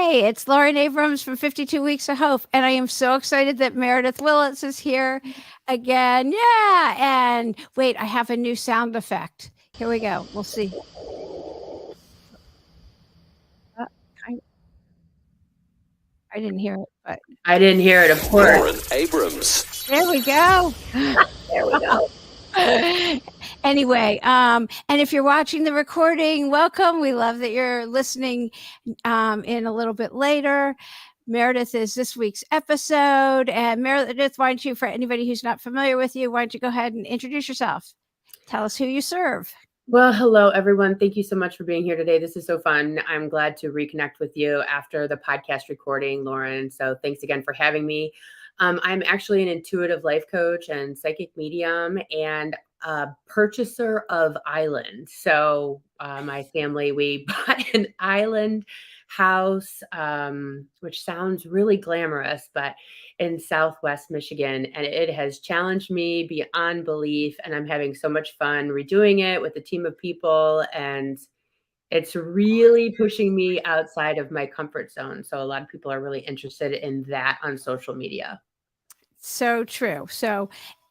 Hey, it's Lauren Abrams from 52 Weeks of Hope, and I am so excited that Meredyth Willits is here again. Yeah, and wait, I have a new sound effect. Here we go. We'll see. Uh, I, I didn't hear it, but I didn't hear it, of course. Lauren Abrams. there we go. There we go. Anyway, and if you're watching the recording, welcome. We love that you're listening in a little bit later. Meredyth is this week's episode. And Meredyth, why don't you, for anybody who's not familiar with you, why don't you go ahead and introduce yourself? Tell us who you serve. Well, hello, everyone. Thank you so much for being here today. This is so fun. I'm glad to reconnect with you after the podcast recording, Lauren. So thanks again for having me. I'm actually an intuitive life coach and psychic medium and a purchaser of island. So my family, we bought an island house, which sounds really glamorous, but in Southwest Michigan. And it has challenged me beyond belief. And I'm having so much fun redoing it with a team of people. And it's really pushing me outside of my comfort zone. So a lot of people are really interested in that on social media. So true.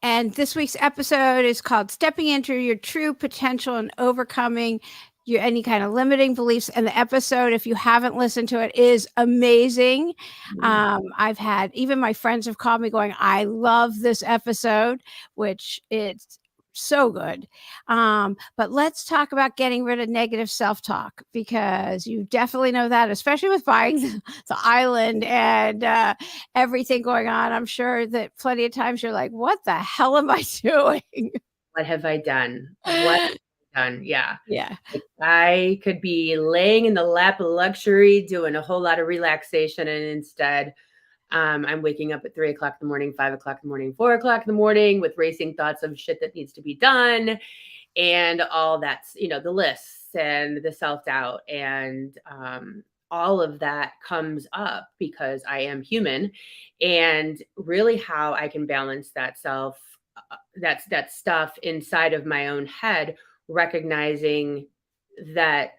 And this week's episode is called Stepping into Your True Potential and Overcoming Your Any Kind of Limiting Beliefs. And the episode, if you haven't listened to it, is amazing. I've had, even my friends have called me going, I love this episode, which it's so good. But let's talk about getting rid of negative self-talk, because you definitely know that, especially with buying the island and everything going on. I'm sure that plenty of times you're like, what the hell am I doing? What have I done? What have I done? Yeah. Yeah. I could be laying in the lap of luxury, doing a whole lot of relaxation. And instead, I'm waking up at 3 o'clock in the morning, 5 o'clock in the morning, 4 o'clock in the morning with racing thoughts of shit that needs to be done. And all that's, the lists and the self-doubt and all of that comes up because I am human. And really how I can balance that that stuff inside of my own head, recognizing that,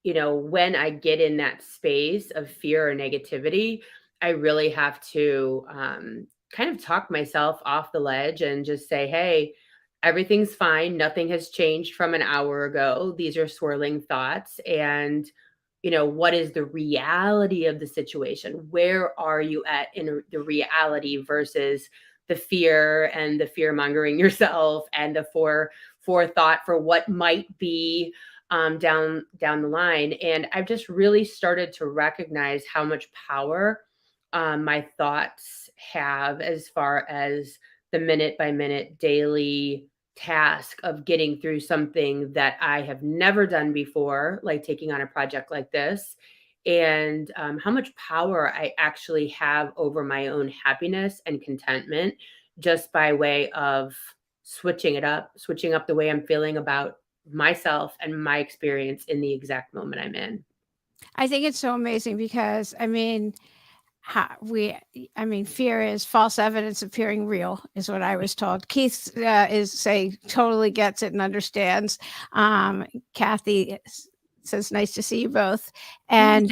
when I get in that space of fear or negativity, I really have to kind of talk myself off the ledge and just say, hey, everything's fine. Nothing has changed from an hour ago. These are swirling thoughts. And, what is the reality of the situation? Where are you at in the reality versus the fear and the fear mongering yourself and the forethought for what might be down the line. And I've just really started to recognize how much power my thoughts have as far as the minute by minute daily task of getting through something that I have never done before, like taking on a project like this, and how much power I actually have over my own happiness and contentment just by way of switching up the way I'm feeling about myself and my experience in the exact moment I'm in. I think it's so amazing because, fear is false evidence appearing real, is what I was told. Keith totally gets it and understands. Kathy says, nice to see you both. And,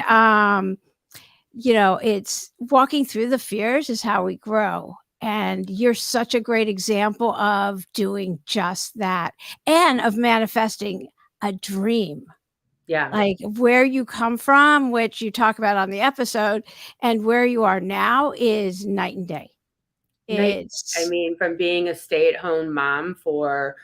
it's walking through the fears is how we grow. And you're such a great example of doing just that and of manifesting a dream. Yeah. Like where you come from, which you talk about on the episode, and where you are now is night and day. From being a stay-at-home mom for,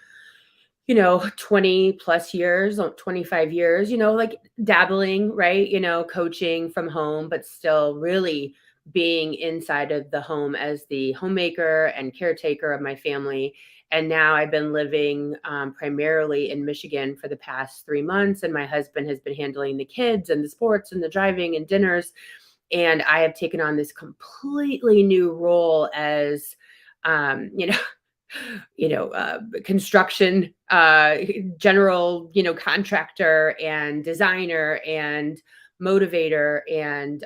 20 plus years, 25 years, like dabbling, right? Coaching from home, but still really being inside of the home as the homemaker and caretaker of my family. And now I've been living primarily in Michigan for the past 3 months. And my husband has been handling the kids and the sports and the driving and dinners. And I have taken on this completely new role as, construction, general, contractor and designer and motivator and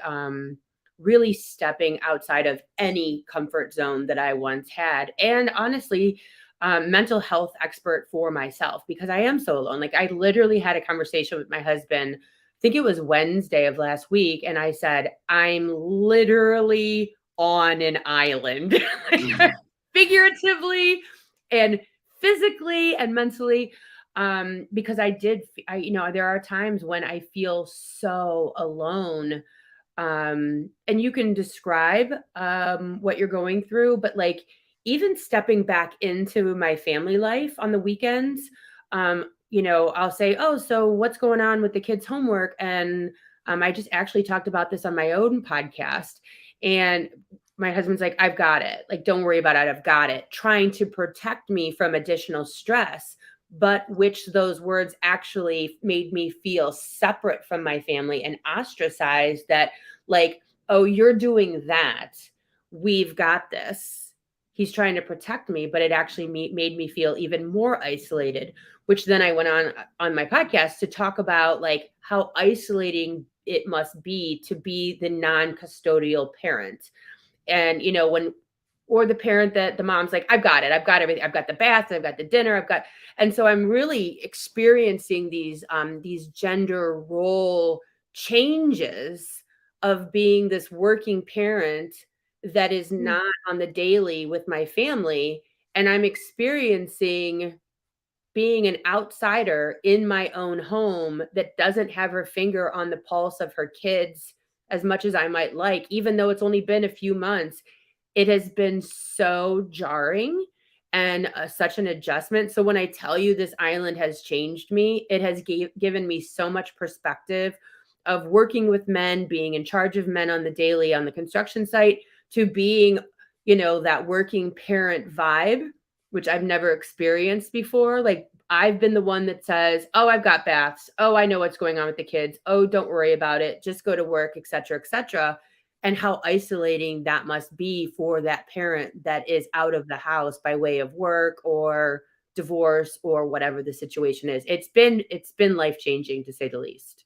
really stepping outside of any comfort zone that I once had. And honestly, mental health expert for myself because I am so alone. Like I literally had a conversation with my husband think it was Wednesday of last week, and I said, I'm literally on an island, figuratively and physically and mentally. Because there are times when I feel so alone. And you can describe what you're going through, but like even stepping back into my family life on the weekends, I'll say, oh, so what's going on with the kids' homework? And I just actually talked about this on my own podcast. And my husband's like, I've got it. Like, don't worry about it. I've got it. Trying to protect me from additional stress, but which those words actually made me feel separate from my family and ostracized, that like, oh, you're doing that. We've got this. He's trying to protect me, but it actually made me feel even more isolated, which then I went on my podcast to talk about like how isolating it must be to be the non-custodial parent. And, or the parent that the mom's like, I've got it. I've got everything. I've got the bath. I've got the dinner. And so I'm really experiencing these gender role changes of being this working parent that is not on the daily with my family. And I'm experiencing being an outsider in my own home that doesn't have her finger on the pulse of her kids as much as I might like, even though it's only been a few months. It has been so jarring and such an adjustment. So when I tell you this island has changed me, it has given me so much perspective of working with men, being in charge of men on the daily on the construction site, to being, that working parent vibe, which I've never experienced before. Like, I've been the one that says, oh, I've got baths. Oh, I know what's going on with the kids. Oh, don't worry about it. Just go to work, et cetera, et cetera. And how isolating that must be for that parent that is out of the house by way of work or divorce or whatever the situation is. It's been life-changing, to say the least.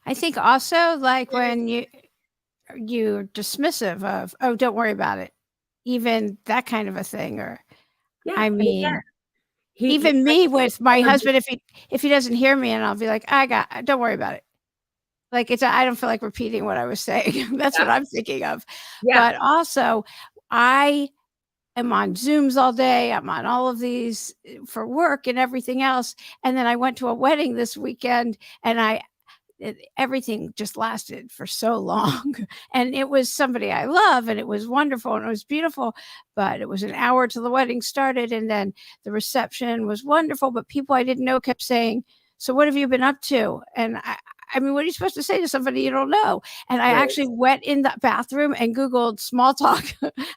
I think also like when you're dismissive of, oh, don't worry about it, even that kind of a thing. Or I mean, even me with my husband, if he doesn't hear me, and I'll be like, don't worry about it. Like, I don't feel like repeating what I was saying. That's what I'm thinking of. Yeah. But also, I am on Zooms all day. I'm on all of these for work and everything else. And then I went to a wedding this weekend, and everything just lasted for so long. And it was somebody I love, and it was wonderful, and it was beautiful. But it was an hour till the wedding started, and then the reception was wonderful. But people I didn't know kept saying, so what have you been up to? And I mean, what are you supposed to say to somebody you don't know? And I actually went in the bathroom and Googled small talk.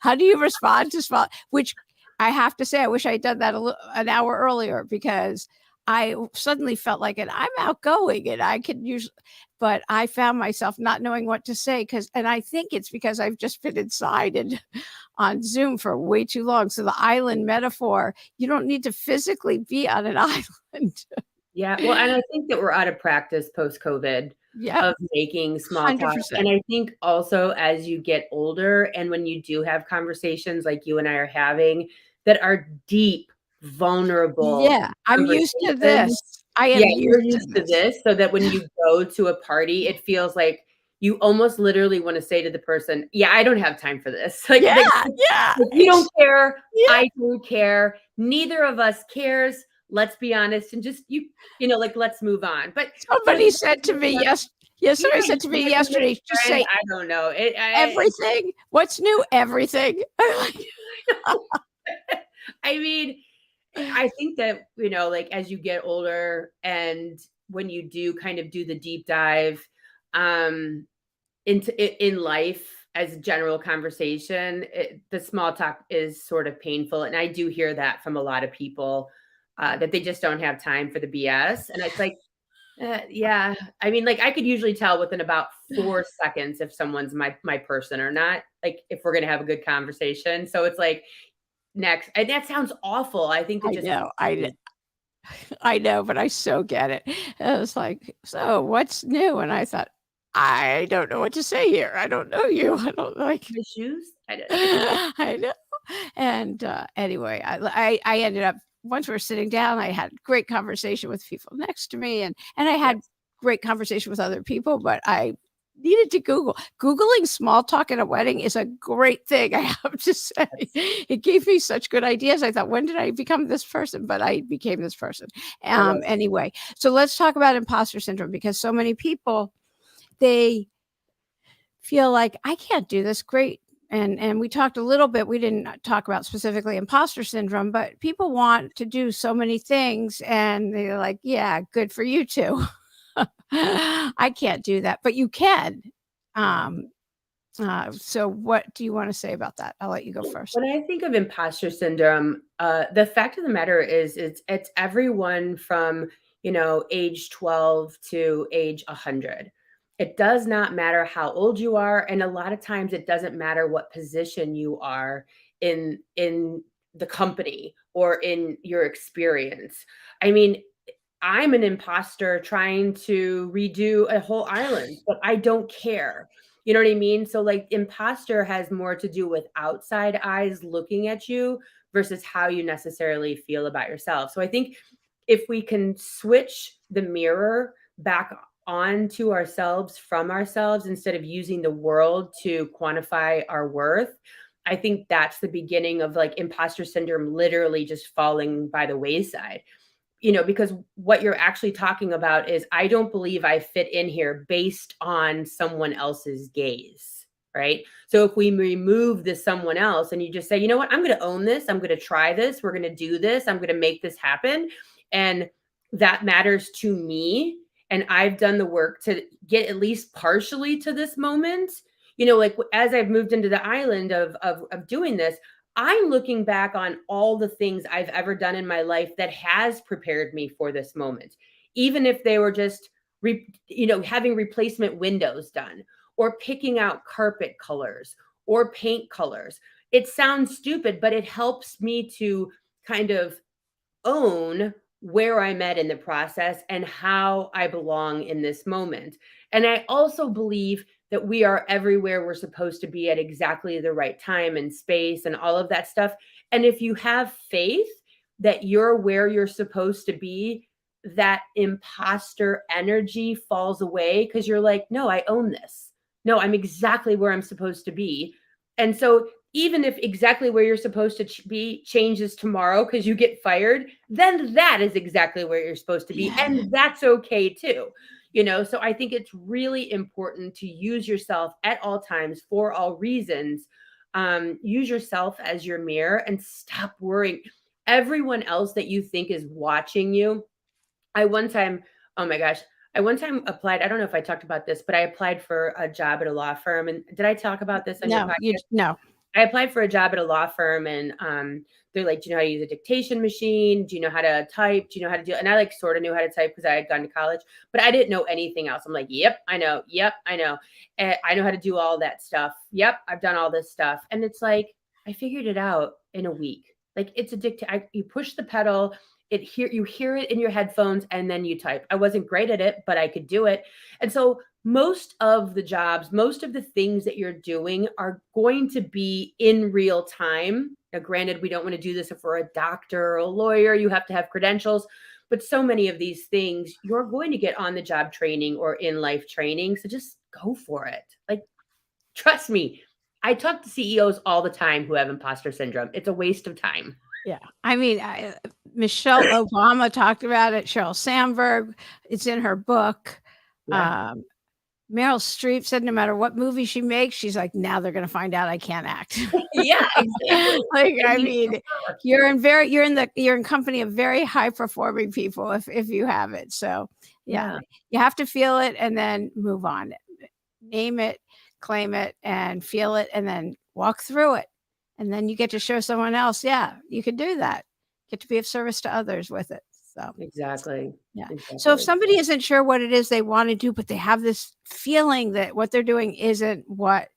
How do you respond to small? Which I have to say, I wish I had done that an hour earlier, because I suddenly felt like it. I'm outgoing and I could usually, but I found myself not knowing what to say, and I think it's because I've just been inside and on Zoom for way too long. So the island metaphor, you don't need to physically be on an island. Yeah. Well, and I think that we're out of practice post-COVID of making small talk. 100%. And I think also as you get older and when you do have conversations like you and I are having that are deep, vulnerable. Yeah, I'm used to this. I am used to this. So that when you go to a party, it feels like you almost literally want to say to the person, yeah, I don't have time for this. Like, you don't care. Yeah. I don't care. Neither of us cares. Let's be honest and just, let's move on. But somebody said to me somebody said to me yesterday, just say, I don't know. Everything. What's new? Everything. I mean, I think that, like as you get older and when you do kind of do the deep dive in life as a general conversation, the small talk is sort of painful. And I do hear that from a lot of people. That they just don't have time for the BS. And it's like, yeah, I mean, like I could usually tell within about 4 seconds if someone's my person or not, like if we're going to have a good conversation. So it's like next, and that sounds awful. I think I know, but I so get it. I was like, so what's new? And I thought, I don't know what to say here. I don't know you. I don't like my shoes. I don't know. I know. And anyway, I ended up, once we were sitting down, I had great conversation with people next to me, and I had great conversation with other people, but I needed to Googling small talk at a wedding is a great thing, I have to say. It gave me such good ideas. I thought, when did I become this person? But I became this person. Anyway, so let's talk about imposter syndrome, because so many people, they feel like, I can't do this. Great. And we talked a little bit, we didn't talk about specifically imposter syndrome, but people want to do so many things and they're like, yeah, good for you too. I can't do that, but you can. So what do you want to say about that? I'll let you go first. When I think of imposter syndrome, the fact of the matter is it's everyone from, age 12 to age 100. It does not matter how old you are, and a lot of times it doesn't matter what position you are in the company or in your experience. I mean, I'm an imposter trying to redo a whole island, but I don't care. You know what I mean? So, like, imposter has more to do with outside eyes looking at you versus how you necessarily feel about yourself. So, I think if we can switch the mirror back on to ourselves from ourselves instead of using the world to quantify our worth, I think that's the beginning of like imposter syndrome literally just falling by the wayside. Because what you're actually talking about is, I don't believe I fit in here based on someone else's gaze, right? So if we remove this someone else and you just say, you know what, I'm going to own this, I'm going to try this, we're going to do this, I'm going to make this happen. And that matters to me. And I've done the work to get at least partially to this moment. Like as I've moved into the island of doing this, I'm looking back on all the things I've ever done in my life that has prepared me for this moment, even if they were just, having replacement windows done or picking out carpet colors or paint colors. It sounds stupid, but it helps me to kind of own where I'm at in the process and how I belong in this moment. And I also believe that we are everywhere we're supposed to be at exactly the right time and space and all of that stuff. And if you have faith that you're where you're supposed to be, that imposter energy falls away because you're like, no, I own this. No, I'm exactly where I'm supposed to be. And so even if exactly where you're supposed to be changes tomorrow because you get fired, then that is exactly where you're supposed to be. Yeah. And that's okay too. So I think it's really important to use yourself at all times for all reasons. Use yourself as your mirror and stop worrying. Everyone else that you think is watching you. Oh my gosh, I one time applied. I don't know if I talked about this, but I applied for a job at a law firm. And did I talk about this on your podcast? No. I applied for a job at a law firm and they're like, do you know how to use a dictation machine? Do you know how to type? Do you know how to do it? And I like sort of knew how to type because I had gone to college, but I didn't know anything else. I'm like, yep, I know. Yep, I know. And I know how to do all that stuff. Yep, I've done all this stuff. And it's like, I figured it out in a week. Like it's you push the pedal, you hear it in your headphones and then you type. I wasn't great at it, but I could do it. And so most of the jobs, most of the things that you're doing are going to be in real time. Now, granted, we don't want to do this if we're a doctor or a lawyer, you have to have credentials, but so many of these things, you're going to get on the job training or in life training. So just go for it. Like, trust me, I talk to CEOs all the time who have imposter syndrome. It's a waste of time. Yeah. I mean, Michelle Obama talked about it. Sheryl Sandberg, it's in her book. Yeah. Meryl Streep said no matter what movie she makes, she's like, now they're going to find out I can't act. Yeah, exactly. Like, I mean, you're in company of very high performing people if you have it. So yeah, you have to feel it and then move on. Name it, claim it, and feel it, and then walk through it. And then you get to show someone else, yeah, you can do that. Get to be of service to others with it. So exactly. Yeah. Exactly. So if somebody isn't sure what it is they want to do, but they have this feeling that what they're doing isn't what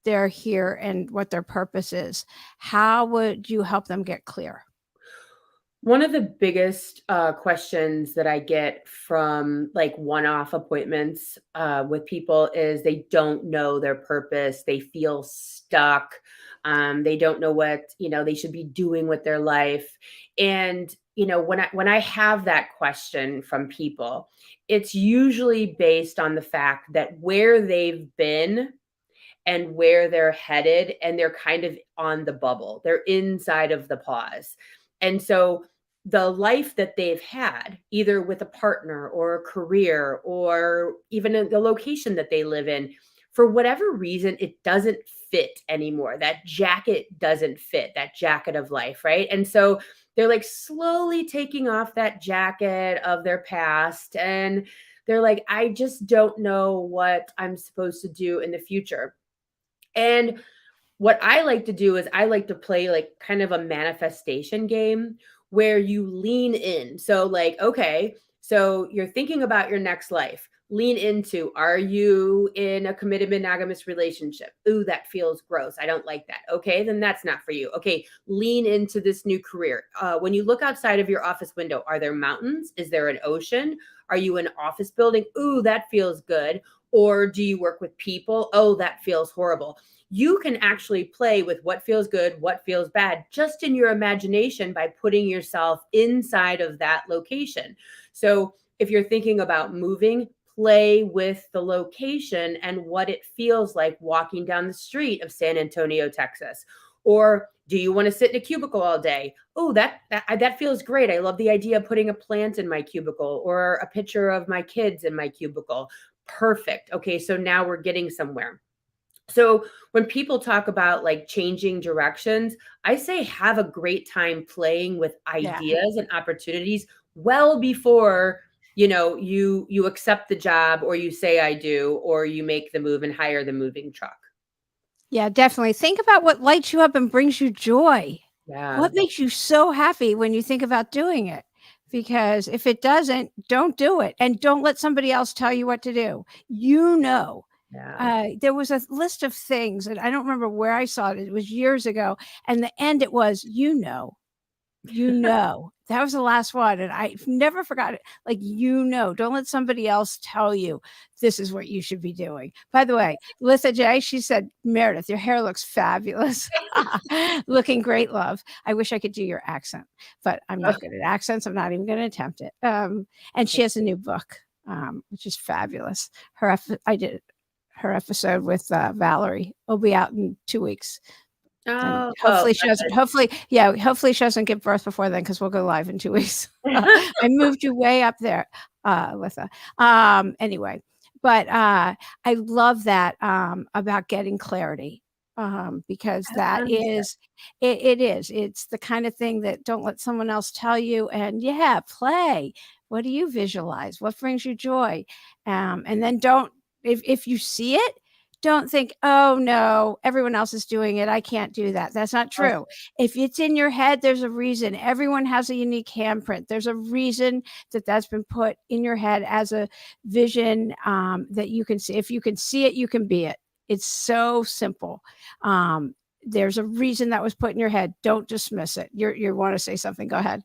they're here and what their purpose is, how would you help them get clear? One of the biggest questions that I get from like one-off appointments with people is they don't know their purpose. They feel stuck. They don't know what, they should be doing with their life. And when I have that question from people, it's usually based on the fact that where they've been and where they're headed, and they're kind of on the bubble. They're inside of the pause. And so the life that they've had, either with a partner or a career or even in the location that they live in, for whatever reason, it doesn't fit anymore. That jacket doesn't fit, that jacket of life, right? And so they're like slowly taking off that jacket of their past, and they're like, I just don't know what I'm supposed to do in the future. And what I like to do is I like to play like kind of a manifestation game where you lean in. So, like, okay, so you're thinking about your next life. Lean into, are you in a committed monogamous relationship? Ooh, that feels gross. I don't like that. Okay, then that's not for you. Okay, lean into this new career. When you look outside of your office window, are there mountains? Is there an ocean? Are you in an office building? Ooh, that feels good. Or do you work with people? Oh, that feels horrible. You can actually play with what feels good, what feels bad, just in your imagination by putting yourself inside of that location. So if you're thinking about moving, play with the location and what it feels like walking down the street of San Antonio, Texas. Or do you want to sit in a cubicle all day? Oh, that feels great. I love the idea of putting a plant in my cubicle or a picture of my kids in my cubicle. Perfect. Okay, so now we're getting somewhere. So when people talk about like changing directions, I say have a great time playing with Yeah. ideas and opportunities well before you accept the job, or you say I do, or you make the move and hire the moving truck. Yeah, definitely. Think about what lights you up and brings you joy. Yeah. What makes you so happy when you think about doing it? Because if it doesn't, don't do it. And don't let somebody else tell you what to do. You know. Yeah. There was a list of things, and I don't remember where I saw it. It was years ago. And the end, it was, that was the last one, and I've never forgot it. Like, don't let somebody else tell you this is what you should be doing. By the way, Lisa J, she said, Meredyth, your hair looks fabulous. Looking great, love. I wish I could do your accent, but I'm not good at accents. I'm not even going to attempt it. And she has a new book, which is fabulous. I did her episode with Valerie. Will be out in 2 weeks. And Oh, hopefully she doesn't hopefully she doesn't give birth before then, because we'll go live in 2 weeks. I moved you way up there, Litha. Anyway, but I love that about getting clarity, because that is it is. It's the kind of thing that don't let someone else tell you, and play. What do you visualize? What brings you joy? And then don't, if you see it, don't think, oh no, everyone else is doing it, I can't do that. That's not true. If it's in your head, there's a reason. Everyone has a unique handprint. There's a reason that that's been put in your head as a vision, that you can see. If you can see it, you can be it. It's so simple. There's a reason that was put in your head. Don't dismiss it. You want to say something? Go ahead.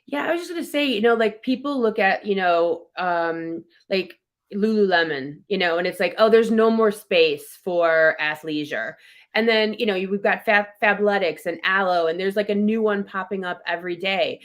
Yeah, I was just gonna say, like people look at, like Lululemon, and it's like, oh, there's no more space for athleisure. And then, we've got Fabletics and Aloe, and there's like a new one popping up every day.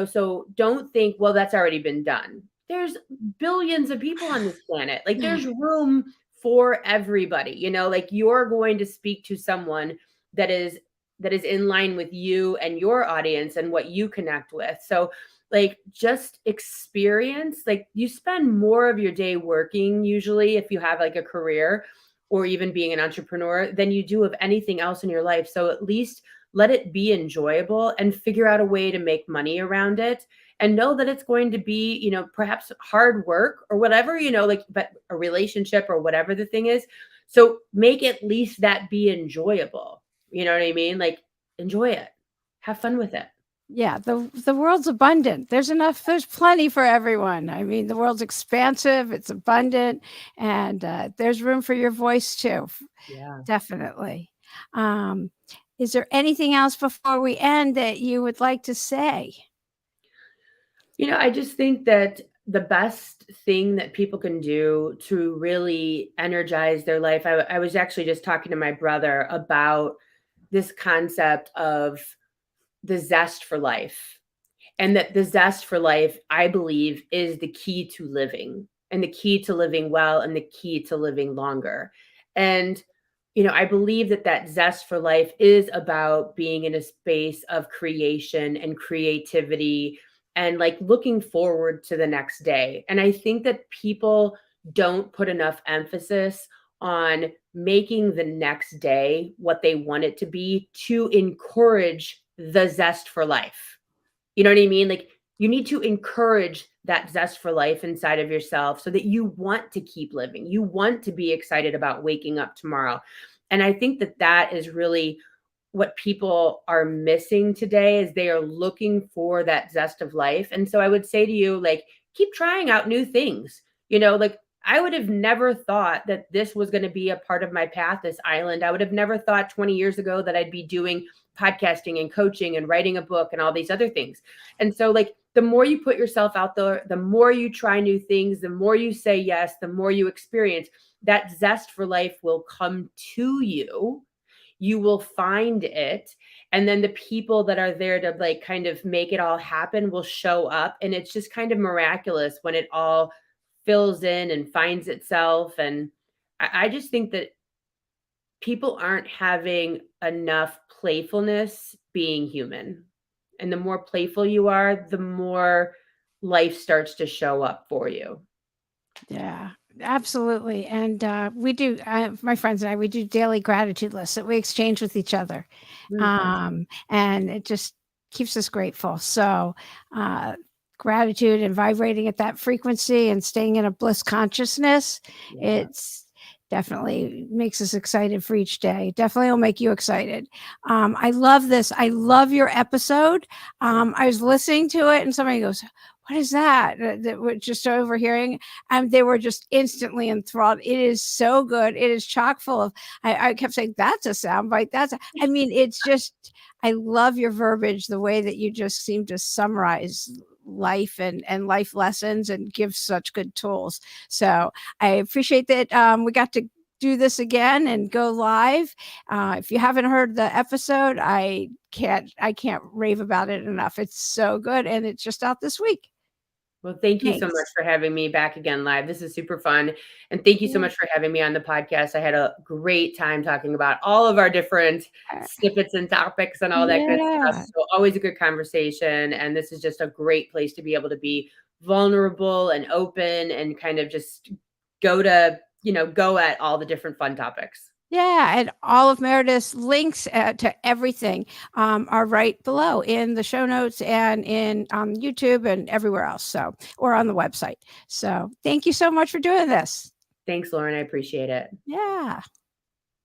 So don't think, well, that's already been done. There's billions of people on this planet. Like there's room for everybody, like you're going to speak to someone that is in line with you and your audience and what you connect with. So like just experience, like you spend more of your day working usually if you have like a career or even being an entrepreneur than you do of anything else in your life. So at least let it be enjoyable and figure out a way to make money around it, and know that it's going to be, perhaps hard work or whatever, like, but a relationship or whatever the thing is. So make at least that be enjoyable. You know what I mean? Like enjoy it. Have fun with it. Yeah, the world's abundant. There's plenty for everyone. I mean, the world's expansive, it's abundant, and there's room for your voice too. Yeah. Definitely. Is there anything else before we end that you would like to say? I just think that the best thing that people can do to really energize their life, I was actually just talking to my brother about this concept of the zest for life. And that the zest for life, I believe, is the key to living, and the key to living well, and the key to living longer. And I believe that that zest for life is about being in a space of creation and creativity, and like looking forward to the next day. And I think that people don't put enough emphasis on making the next day what they want it to be, to encourage the zest for life. You know what I mean? Like, you need to encourage that zest for life inside of yourself so that you want to keep living. You want to be excited about waking up tomorrow. And I think that that is really what people are missing today, is they are looking for that zest of life. And so I would say to you, like, keep trying out new things. Like, I would have never thought that this was going to be a part of my path, this island. I would have never thought 20 years ago that I'd be doing podcasting and coaching and writing a book and all these other things. And so, like, the more you put yourself out there, the more you try new things, the more you say yes, the more you experience, that zest for life will come to you. You will find it. And then the people that are there to like kind of make it all happen will show up. And it's just kind of miraculous when it all fills in and finds itself. And I just think that people aren't having enough playfulness being human. And the more playful you are, the more life starts to show up for you. Yeah, absolutely. And we do, my friends and I, we do daily gratitude lists that we exchange with each other. And it just keeps us grateful. So, gratitude and vibrating at that frequency and staying in a bliss consciousness, it's definitely makes us excited for each day. Definitely will make you excited. I love this. I love your episode. I was listening to it and somebody goes, what is that? That we're just overhearing. And they were just instantly enthralled. It is so good. It is chock full of, I kept saying, that's a soundbite. I mean, it's just, I love your verbiage, the way that you just seem to summarize life and life lessons and give such good tools. So I appreciate that we got to do this again and go live. If you haven't heard the episode, I can't rave about it enough. It's so good, and it's just out this week. Well, thank you so much for having me back again live. This is super fun. And thank you so much for having me on the podcast. I had a great time talking about all of our different snippets and topics and all that good stuff. So always a good conversation. And this is just a great place to be able to be vulnerable and open and kind of just go at all the different fun topics. Yeah, and all of Meredyth's links to everything are right below in the show notes and on YouTube and everywhere else. So, or on the website. So, thank you so much for doing this. Thanks, Lauren. I appreciate it. Yeah.